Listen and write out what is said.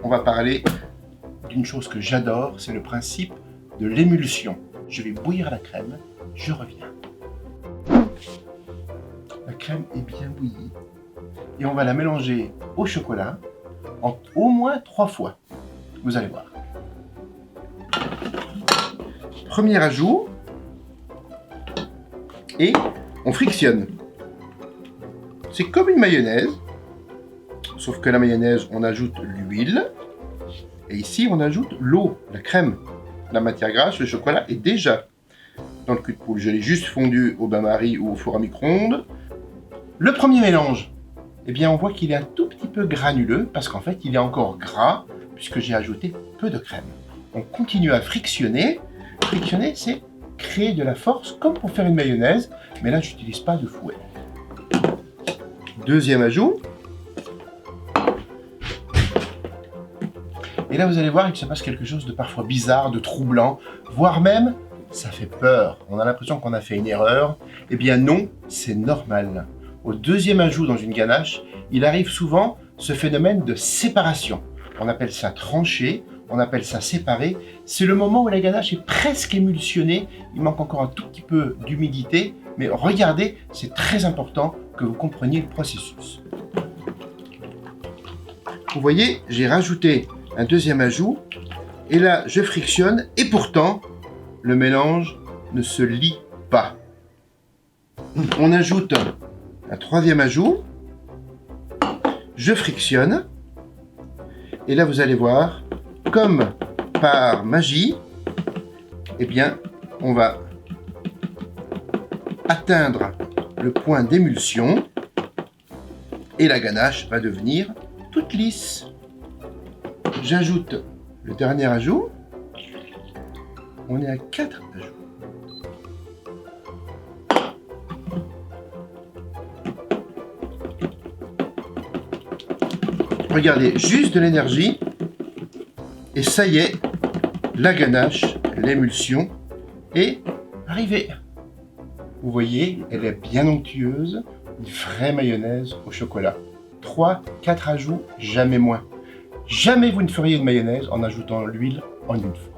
on va parler d'une chose que j'adore, c'est le principe de l'émulsion. Je vais bouillir la crème, je reviens. La crème est bien bouillie et on va la mélanger au chocolat en au moins 3 fois. Vous allez voir. Premier ajout et on frictionne. C'est comme une mayonnaise, sauf que la mayonnaise, on ajoute l'huile et ici on ajoute l'eau, la crème. La matière grasse, le chocolat est déjà dans le cul de poule. Je l'ai juste fondu au bain-marie ou au four à micro-ondes. Le premier mélange, eh bien on voit qu'il est un tout petit peu granuleux parce qu'en fait il est encore gras puisque j'ai ajouté peu de crème. On continue à frictionner. Frictionner, c'est créer de la force comme pour faire une mayonnaise, mais là j'utilise pas de fouet. Deuxième ajout. Et là vous allez voir qu'il se passe quelque chose de parfois bizarre, de troublant, voire même ça fait peur. On a l'impression qu'on a fait une erreur. Eh bien non, c'est normal. Au deuxième ajout dans une ganache, il arrive souvent ce phénomène de séparation. On appelle ça trancher, on appelle ça séparer. C'est le moment où la ganache est presque émulsionnée. Il manque encore un tout petit peu d'humidité. Mais regardez, c'est très important que vous compreniez le processus. Vous voyez, j'ai rajouté un deuxième ajout. Et là, je frictionne. Et pourtant, le mélange ne se lie pas. On ajoute un troisième ajout. Je frictionne. Et là, vous allez voir, comme par magie, eh bien, on va atteindre le point d'émulsion et la ganache va devenir toute lisse. J'ajoute le dernier ajout. On est à 4 ajouts. Regardez, juste de l'énergie. Et ça y est, la ganache, l'émulsion est arrivée. Vous voyez, elle est bien onctueuse. Une vraie mayonnaise au chocolat. 3-4 ajouts, jamais moins. Jamais vous ne feriez une mayonnaise en ajoutant l'huile en une fois.